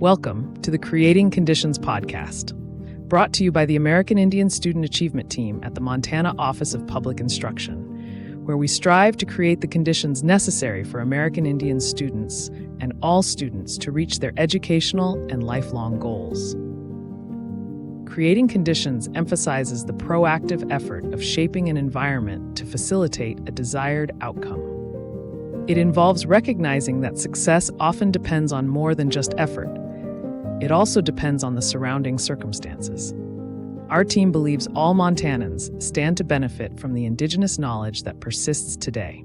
Welcome to the Creating Conditions podcast, brought to you by the American Indian Student Achievement Team at the Montana Office of Public Instruction, where we strive to create the conditions necessary for American Indian students and all students to reach their educational and lifelong goals. Creating Conditions emphasizes the proactive effort of shaping an environment to facilitate a desired outcome. It involves recognizing that success often depends on more than just effort. It also depends on the surrounding circumstances. Our team believes all Montanans stand to benefit from the Indigenous knowledge that persists today.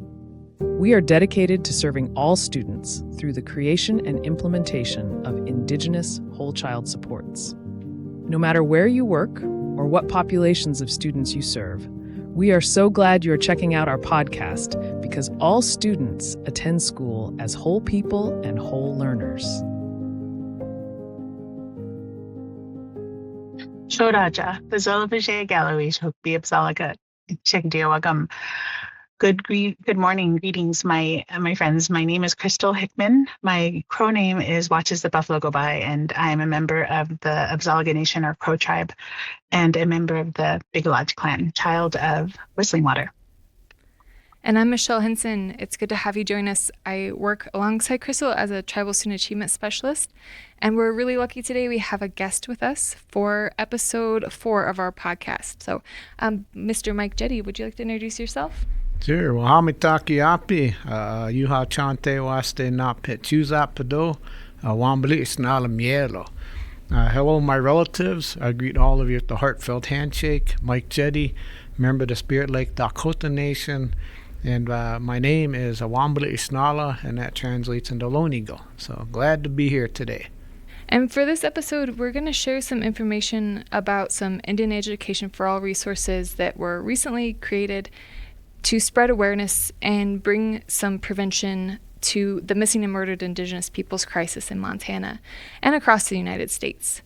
We are dedicated to serving all students through the creation and implementation of Indigenous whole child supports. No matter where you work or what populations of students you serve, we are so glad you are checking out our podcast because all students attend school as whole people and whole learners. Shoraja, Bazolabajay Galawish, Hukbi Absalaga, Chekdiawagam. Good morning, greetings, my friends. My name is Crystal Hickman. My Crow name is Watches the Buffalo Go By, and I am a member of the Absalaga Nation or Crow Tribe, and a member of the Big Lodge Clan, child of Whistling Water. And I'm Michelle Henson. It's good to have you join us. I work alongside Crystal as a Tribal Student Achievement Specialist, and we're really lucky today. We have a guest with us for episode 4 of our podcast. So, Mr. Mike Jetty, would you like to introduce yourself? Sure. Well, Hamitaki Api, Yuha Chante Waste Napet Chuzap Pado, Wambali Snala Mielo. Hello, my relatives. I greet all of you at the heartfelt handshake. Mike Jetty, member of the Spirit Lake Dakota Nation. And my name is Awambali Isnala, and that translates into Lone Eagle. So glad to be here today. And for this episode, we're going to share some information about some Indian Education for All resources that were recently created to spread awareness and bring some prevention to the missing and murdered Indigenous peoples crisis in Montana and across the United States.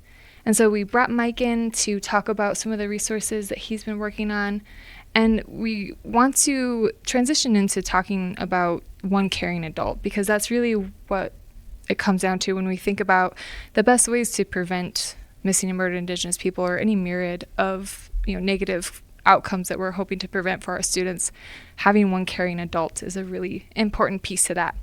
And so we brought Mike in to talk about some of the resources that he's been working on. And we want to transition into talking about one caring adult, because that's really what it comes down to when we think about the best ways to prevent missing and murdered Indigenous people or any myriad of negative outcomes that we're hoping to prevent for our students. Having one caring adult is a really important piece to that.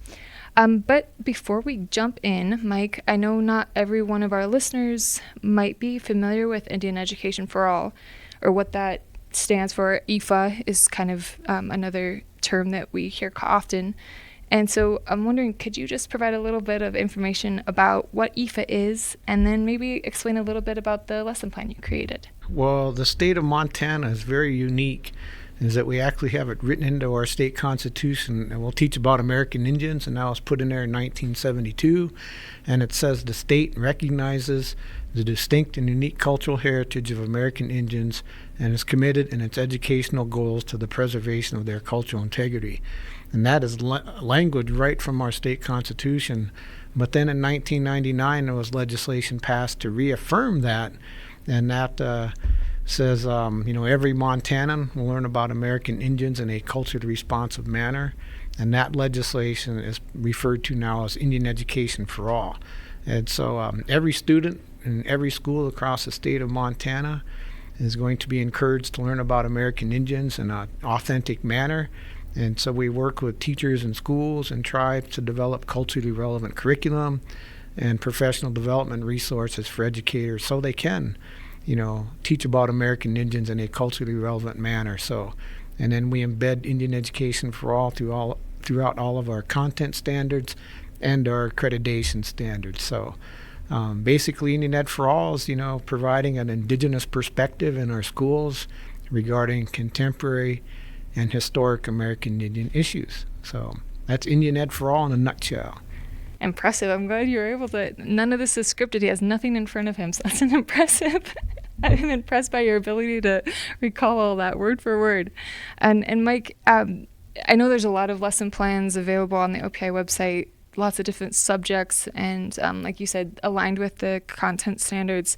But before we jump in, Mike, I know not every one of our listeners might be familiar with Indian Education for All, or what that stands for. IEFA is kind of another term that we hear often. And so I'm wondering, could you just provide a little bit of information about what IEFA is, and then maybe explain a little bit about the lesson plan you created? Well, the state of Montana is very unique, is that we actually have it written into our state constitution, and we'll teach about American Indians, and that was put in there in 1972, and it says the state recognizes the distinct and unique cultural heritage of American Indians and is committed in its educational goals to the preservation of their cultural integrity. And that is language right from our state constitution. But then in 1999, there was legislation passed to reaffirm that, and that says, every Montanan will learn about American Indians in a culturally responsive manner, and that legislation is referred to now as Indian Education for All. And so every student in every school across the state of Montana is going to be encouraged to learn about American Indians in an authentic manner. And so we work with teachers and schools and tribes to develop culturally relevant curriculum and professional development resources for educators so they can, teach about American Indians in a culturally relevant manner. So, and then we embed Indian Education for All throughout all of our content standards and our accreditation standards. So basically, Indian Ed for All is, providing an Indigenous perspective in our schools regarding contemporary and historic American Indian issues. So that's Indian Ed for All in a nutshell. Impressive. I'm glad you were able to. None of this is scripted. He has nothing in front of him, so that's an impressive. I'm impressed by your ability to recall all that word for word. And Mike, I know there's a lot of lesson plans available on the OPI website, lots of different subjects, and like you said, aligned with the content standards.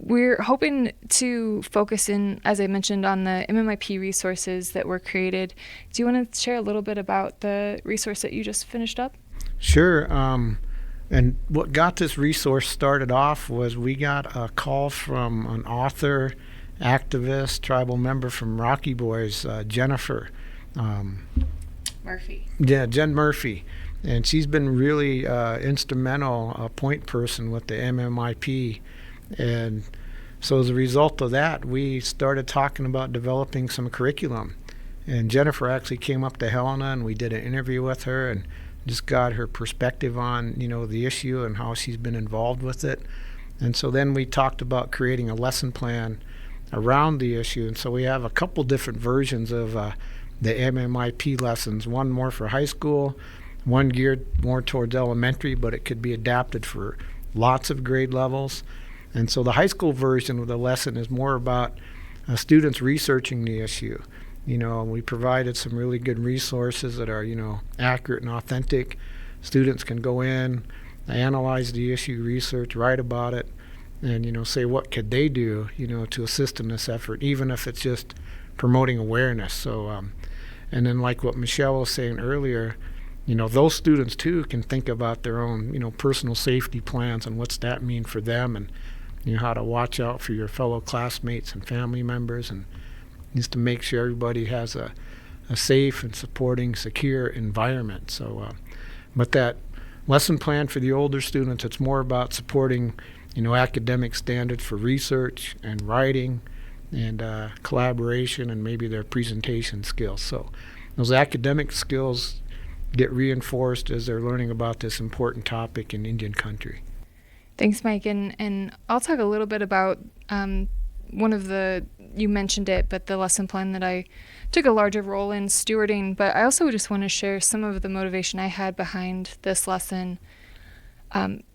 We're hoping to focus in, as I mentioned, on the MMIP resources that were created. Do you want to share a little bit about the resource that you just finished up? Sure. And what got this resource started off was we got a call from an author, activist, tribal member from Rocky Boys, Jennifer. Murphy. Yeah, Jen Murphy. And she's been really instrumental, a point person with the MMIP. And so as a result of that, we started talking about developing some curriculum. And Jennifer actually came up to Helena, and we did an interview with her and just got her perspective on, the issue and how she's been involved with it. And so then we talked about creating a lesson plan around the issue. And so we have a couple different versions of the MMIP lessons, one more for high school, one geared more towards elementary, but it could be adapted for lots of grade levels. And so the high school version of the lesson is more about students researching the issue. We provided some really good resources that are, accurate and authentic. Students can go in, analyze the issue, research, write about it, and, say what could they do, to assist in this effort, even if it's just promoting awareness. So, and then like what Michelle was saying earlier, those students too can think about their own, personal safety plans and what's that mean for them, and, how to watch out for your fellow classmates and family members, and just to make sure everybody has a safe and supporting, secure environment. So, but that lesson plan for the older students, it's more about supporting, academic standards for research and writing and collaboration and maybe their presentation skills. So those academic skills get reinforced as they're learning about this important topic in Indian country. Thanks, Mike. And I'll talk a little bit about you mentioned it, but the lesson plan that I took a larger role in stewarding. But I also just want to share some of the motivation I had behind this lesson.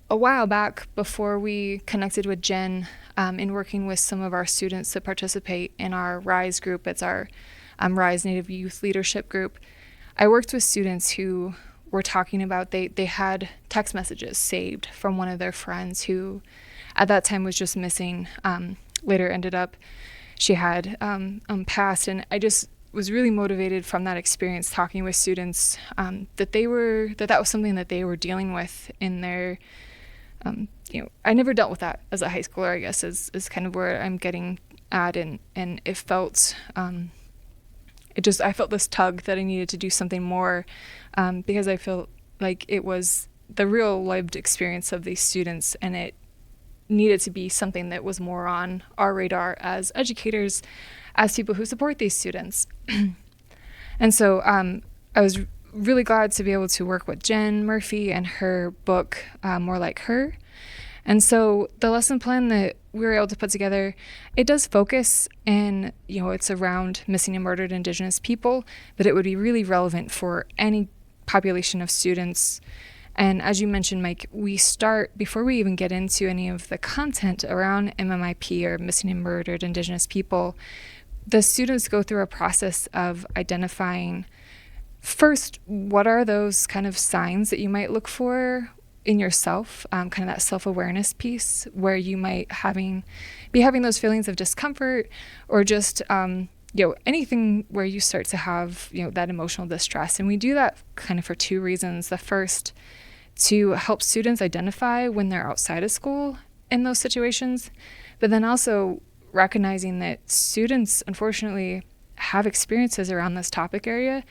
A while back, before we connected with Jen in working with some of our students that participate in our RISE group, it's our RISE Native Youth Leadership Group, I worked with students who were talking about they had text messages saved from one of their friends who at that time was just missing. Later ended up she had passed, and I just was really motivated from that experience talking with students that was something that they were dealing with in their I never dealt with that as a high schooler, I guess is kind of where I'm getting at, and it felt I felt this tug that I needed to do something more because I felt like it was the real lived experience of these students, and it needed to be something that was more on our radar as educators, as people who support these students. And so I was really glad to be able to work with Jen Murphy and her book, More Like Her. And so the lesson plan that we were able to put together, it does focus, and it's around missing and murdered Indigenous people, but it would be really relevant for any population of students. And as you mentioned, Mike, we start, before we even get into any of the content around MMIP or missing and murdered Indigenous people, the students go through a process of identifying, first, what are those kind of signs that you might look for in yourself, kind of that self-awareness piece where you might be having those feelings of discomfort, or just anything where you start to have that emotional distress. And we do that kind of for two reasons. The first, to help students identify when they're outside of school in those situations, but then also recognizing that students unfortunately have experiences around this topic area,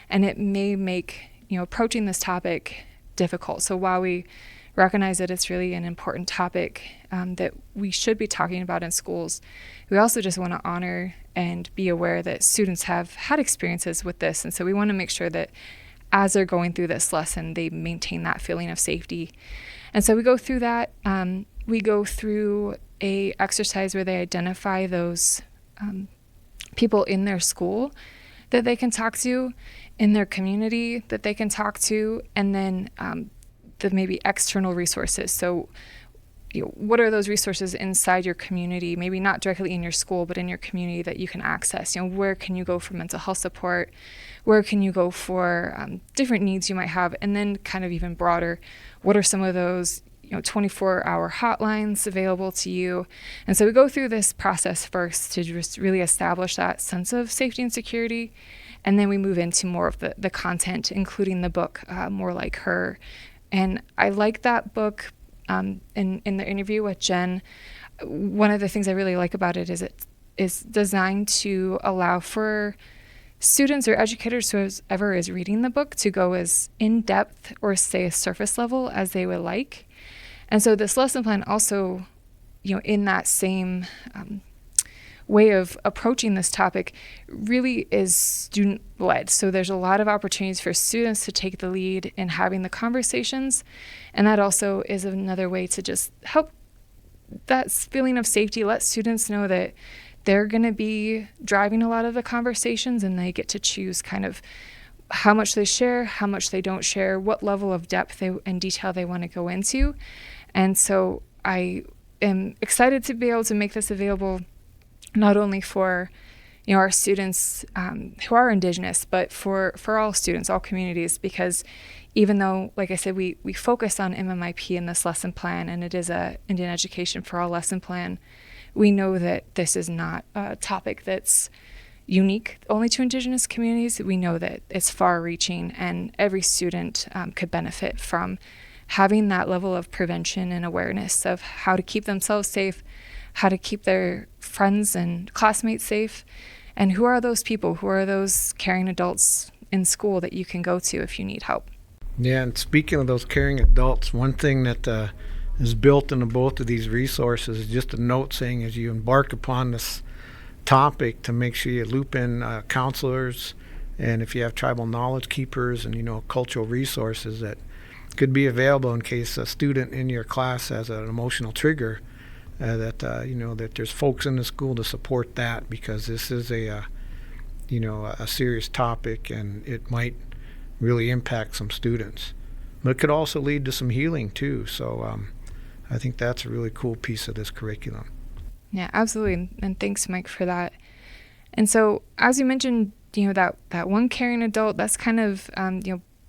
and it may make approaching this topic difficult. So while we recognize that it's really an important topic that we should be talking about in schools, we also just want to honor and be aware that students have had experiences with this. And so we want to make sure that as they're going through this lesson, they maintain that feeling of safety. And so we go through that. We go through a exercise where they identify those people in their school that they can talk to, in their community that they can talk to, and then the maybe external resources. So what are those resources inside your community, maybe not directly in your school, but in your community that you can access? Where can you go for mental health support? Where can you go for different needs you might have? And then kind of even broader, what are some of those 24-hour hotlines available to you? And so we go through this process first to just really establish that sense of safety and security. And then we move into more of the content, including the book, More Like Her, And I like that book. In the interview with Jen, one of the things I really like about it is it is designed to allow for students or educators, whoever is reading the book, to go as in-depth or say surface level as they would like. And so this lesson plan also, in that same way of approaching this topic, really is student-led. So there's a lot of opportunities for students to take the lead in having the conversations. And that also is another way to just help that feeling of safety, let students know that they're going to be driving a lot of the conversations, and they get to choose kind of how much they share, how much they don't share, what level of depth and detail they want to go into. And so I am excited to be able to make this available not only for our students who are Indigenous, but for all students, all communities, because even though, like I said, we focus on MMIP in this lesson plan, and it is a Indian Education for All lesson plan, we know that this is not a topic that's unique only to Indigenous communities. We know that it's far-reaching, and every student could benefit from having that level of prevention and awareness of how to keep themselves safe, how to keep their friends and classmates safe, and who are those people, who are those caring adults in school that you can go to if you need help. Yeah, and speaking of those caring adults, one thing that is built into both of these resources is just a note saying as you embark upon this topic to make sure you loop in counselors, and if you have tribal knowledge keepers and cultural resources that could be available in case a student in your class has an emotional trigger, that there's folks in the school to support that, because this is a serious topic, and it might really impact some students. But it could also lead to some healing too. So I think that's a really cool piece of this curriculum. Yeah, absolutely. And thanks, Mike, for that. And so, as you mentioned, that one caring adult, that's kind of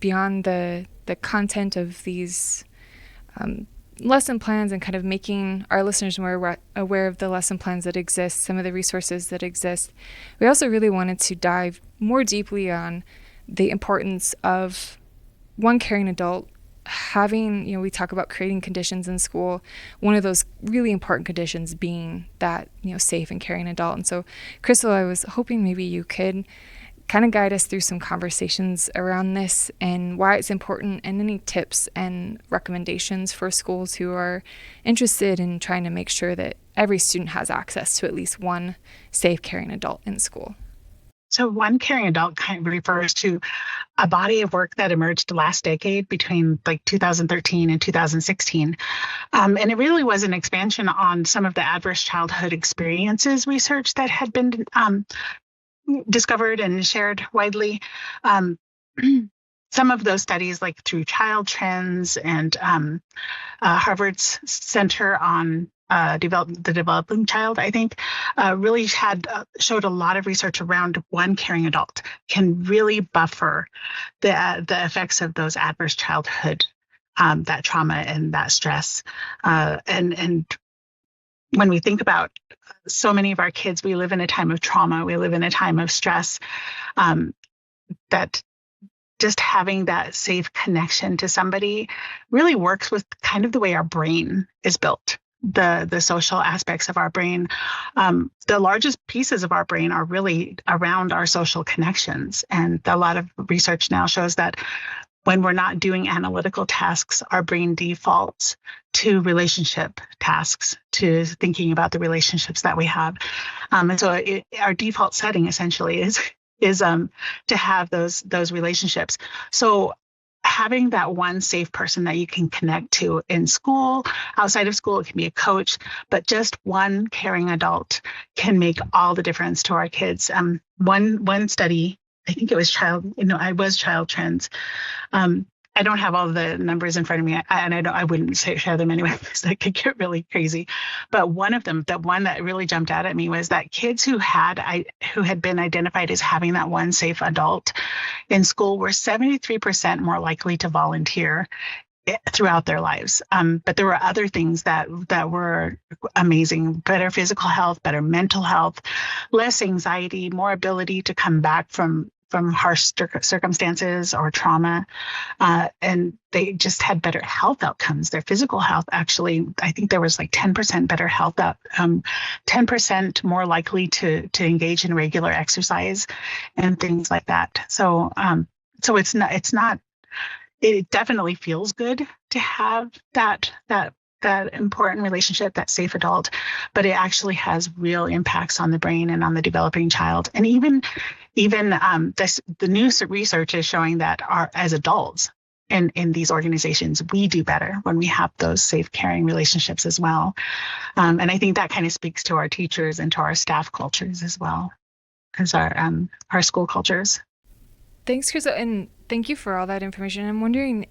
beyond the content of these lesson plans, and kind of making our listeners more aware of the lesson plans that exist, some of the resources that exist. We also really wanted to dive more deeply on the importance of one caring adult having, we talk about creating conditions in school, one of those really important conditions being that, safe and caring adult. And so, Crystal, I was hoping maybe you could kind of guide us through some conversations around this and why it's important, and any tips and recommendations for schools who are interested in trying to make sure that every student has access to at least one safe, caring adult in school. So one caring adult kind of refers to a body of work that emerged last decade between 2013 and 2016. And it really was an expansion on some of the adverse childhood experiences research that had been discovered and shared widely. Some of those studies, like through Child Trends and Harvard's Center on the Developing Child, I think, really showed a lot of research around one caring adult can really buffer the effects of those adverse childhood, that trauma and that stress. And when we think about so many of our kids, we live in a time of trauma, we live in a time of stress, that just having that safe connection to somebody really works with kind of the way our brain is built. The social aspects of our brain, the largest pieces of our brain are really around our social connections. And a lot of research now shows that when we're not doing analytical tasks, our brain defaults to relationship tasks, to thinking about the relationships that we have. And so our default setting essentially is to have those relationships. So having that one safe person that you can connect to in school, outside of school, it can be a coach, but just one caring adult can make all the difference to our kids. One study, I think it was Child Trends. I don't have all the numbers in front of me, and I wouldn't share them anyway, because that could get really crazy. But one of them, the one that really jumped out at me, was that kids who had been identified as having that one safe adult in school were 73% more likely to volunteer throughout their lives. But there were other things that were amazing: better physical health, better mental health, less anxiety, more ability to come back from harsh circumstances or trauma, and they just had better health outcomes. Their physical health, actually, I think there was like 10% better health, 10% more likely to engage in regular exercise and things like that. So it definitely feels good to have that important relationship, that safe adult, but it actually has real impacts on the brain and on the developing child. And even the new research is showing that as adults in these organizations, we do better when we have those safe, caring relationships as well. And I think that kind of speaks to our teachers and to our staff cultures as well as our school cultures. Thanks, Crystal, and thank you for all that information. I'm wondering,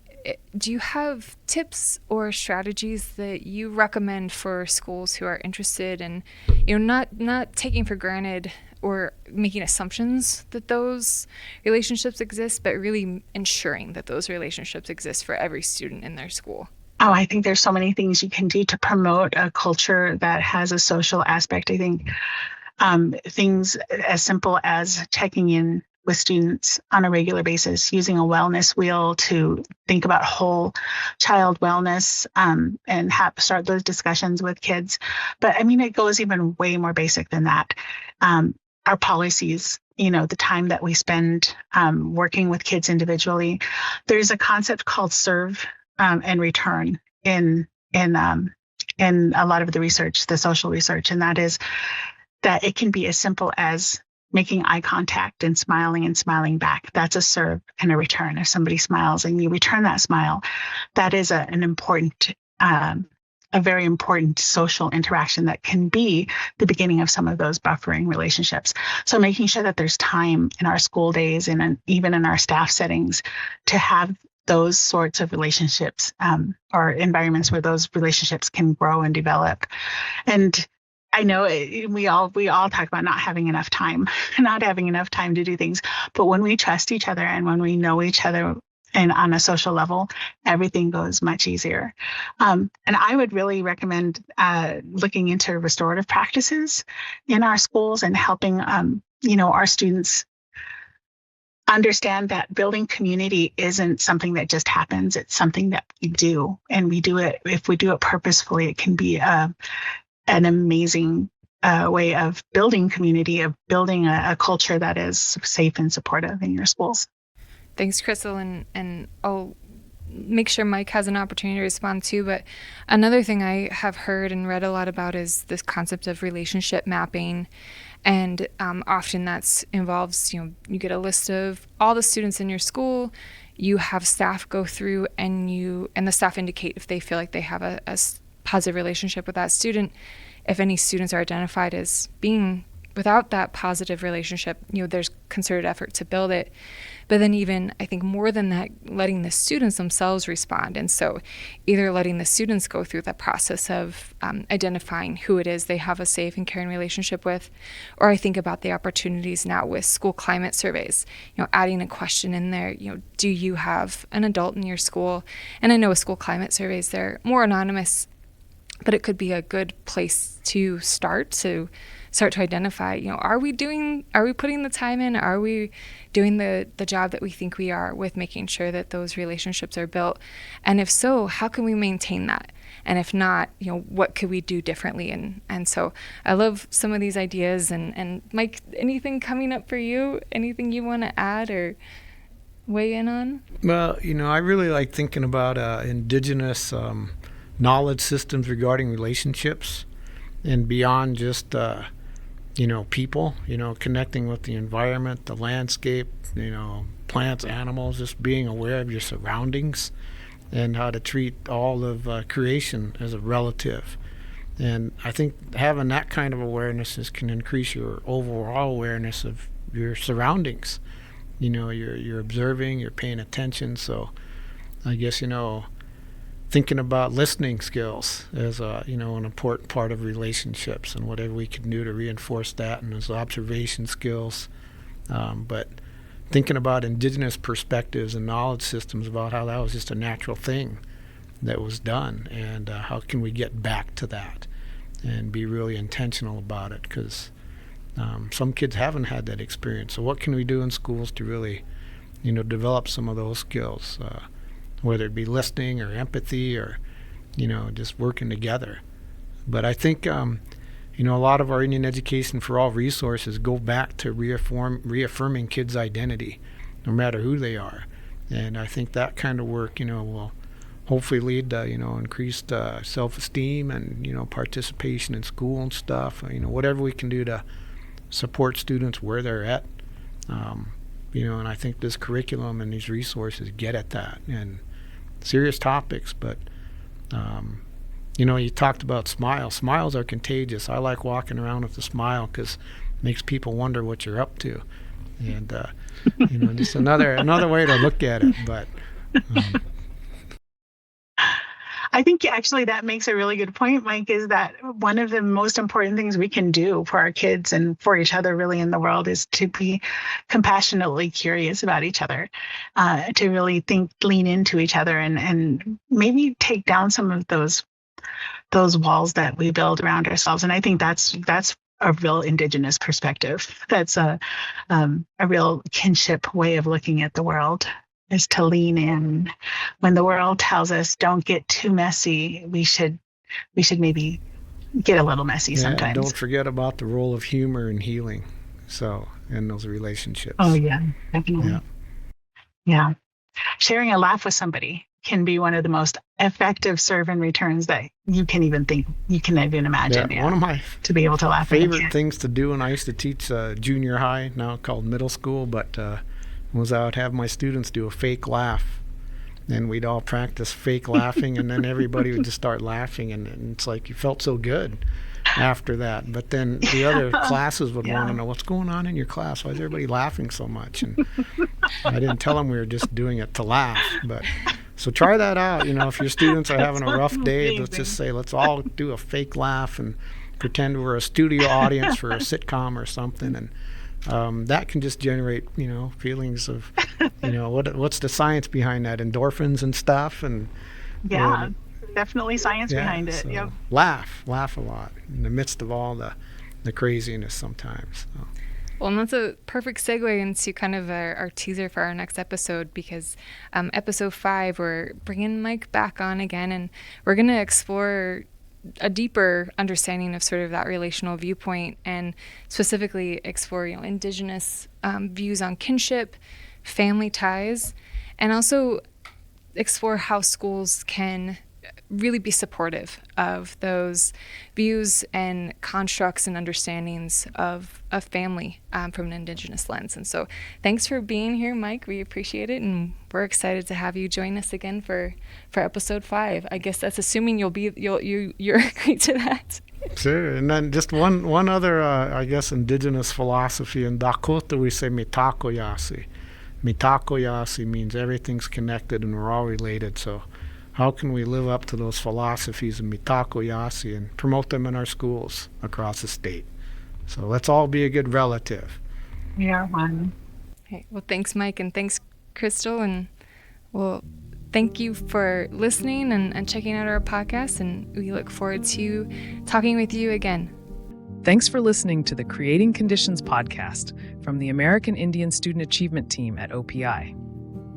do you have tips or strategies that you recommend for schools who are interested in, not taking for granted or making assumptions that those relationships exist, but really ensuring that those relationships exist for every student in their school? Oh, I think there's so many things you can do to promote a culture that has a social aspect. I think things as simple as checking in with students on a regular basis, using a wellness wheel to think about whole child wellness, and start those discussions with kids. But I mean, it goes even way more basic than that. Our policies, the time that we spend working with kids individually. There's a concept called serve and return in a lot of the research, the social research, and that is that it can be as simple as making eye contact and smiling back. That's a serve and a return. If somebody smiles and you return that smile, that is a very important social interaction that can be the beginning of some of those buffering relationships. So making sure that there's time in our school days and even in our staff settings to have those sorts of relationships, or environments where those relationships can grow and develop. And I know we all talk about not having enough time to do things. But when we trust each other and when we know each other and on a social level, everything goes much easier. And I would really recommend looking into restorative practices in our schools and helping our students understand that building community isn't something that just happens. It's something that we do, and we do it. If we do it purposefully, it can be an amazing way of building community, of building a culture that is safe and supportive in your schools. Thanks, Crystal, and I'll make sure Mike has an opportunity to respond too. But another thing I have heard and read a lot about is this concept of relationship mapping. And often that involves, you get a list of all the students in your school, you have staff go through and the staff indicate if they feel like they have a positive relationship with that student. If any students are identified as being without that positive relationship, there's concerted effort to build it. But then even, I think more than that, letting the students themselves respond. And so either letting the students go through that process of identifying who it is they have a safe and caring relationship with, or I think about the opportunities now with school climate surveys, adding a question in there, do you have an adult in your school? And I know with school climate surveys, they're more anonymous, but it could be a good place to start to identify, are we putting the time in? Are we doing the job that we think we are with making sure that those relationships are built? And if so, how can we maintain that? And if not, what could we do differently? And so I love some of these ideas. And Mike, anything coming up for you? Anything you want to add or weigh in on? Well, I really like thinking about indigenous knowledge systems regarding relationships and beyond just people, connecting with the environment, the landscape, plants, animals, just being aware of your surroundings and how to treat all of creation as a relative. And I think having that kind of awareness can increase your overall awareness of your surroundings. You're observing, you're paying attention. So I guess, thinking about listening skills as an important part of relationships and whatever we can do to reinforce that, and as observation skills, but thinking about indigenous perspectives and knowledge systems about how that was just a natural thing that was done, and how can we get back to that and be really intentional about it, because Some kids haven't had that experience. So what can we do in schools to really, develop some of those skills, whether it be listening or empathy or, just working together. But I think, a lot of our Indian Education for All resources go back to reaffirming kids' identity, no matter who they are. And I think that kind of work, will hopefully lead to, increased self-esteem and, participation in school and stuff. Whatever we can do to support students where they're at. And I think this curriculum and these resources get at that. And serious topics, but, you talked about smiles. Smiles are contagious. I like walking around with a smile because it makes people wonder what you're up to. And, just another way to look at it. But I think actually that makes a really good point, Mike, is that one of the most important things we can do for our kids and for each other really in the world is to be compassionately curious about each other, to really lean into each other and maybe take down some of those walls that we build around ourselves. And I think that's a real Indigenous perspective. That's a real kinship way of looking at the world, is to lean in. When the world tells us don't get too messy, we should maybe get a little messy sometimes. Don't forget about the role of humor in healing, so in those relationships. Oh yeah, definitely. Yeah. Sharing a laugh with somebody can be one of the most effective serve and returns that you can even imagine. One of my to be able to laugh favorite things to do, and I used to teach junior high, now called middle school, but was I would have my students do a fake laugh, and we'd all practice fake laughing, and then everybody would just start laughing, and it's like you felt so good after that. But then the other classes would want to know, what's going on in your class? Why is everybody laughing so much? And I didn't tell them we were just doing it to laugh. But so try that out. If your students are having a rough day, let's just say, let's all do a fake laugh and pretend we're a studio audience for a sitcom or something. And that can just generate, feelings of, what's the science behind that? Endorphins and stuff. And definitely science behind it. So Yep. Laugh a lot in the midst of all the craziness sometimes. So. Well, and that's a perfect segue into kind of our teaser for our next episode, because episode 5, we're bringing Mike back on again, and we're going to explore a deeper understanding of sort of that relational viewpoint, and specifically explore, Indigenous views on kinship, family ties, and also explore how schools can really be supportive of those views and constructs and understandings of family from an Indigenous lens. And so thanks for being here, Mike. We appreciate it, and we're excited to have you join us again for episode 5. I guess that's assuming you're agree to that. Sure. And then just one other Indigenous philosophy. In Dakota we say mitakoyasi. Mitakoyasi means everything's connected and we're all related. So how can we live up to those philosophies of mitakoyasi and promote them in our schools across the state? So let's all be a good relative. We are one. Okay. Well, thanks, Mike, and thanks, Crystal, and thank you for listening and checking out our podcast, and we look forward to talking with you again. Thanks for listening to the Creating Conditions podcast from the American Indian Student Achievement Team at OPI.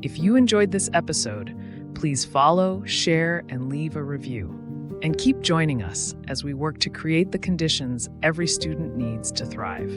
If you enjoyed this episode, please follow, share, and leave a review. And keep joining us as we work to create the conditions every student needs to thrive.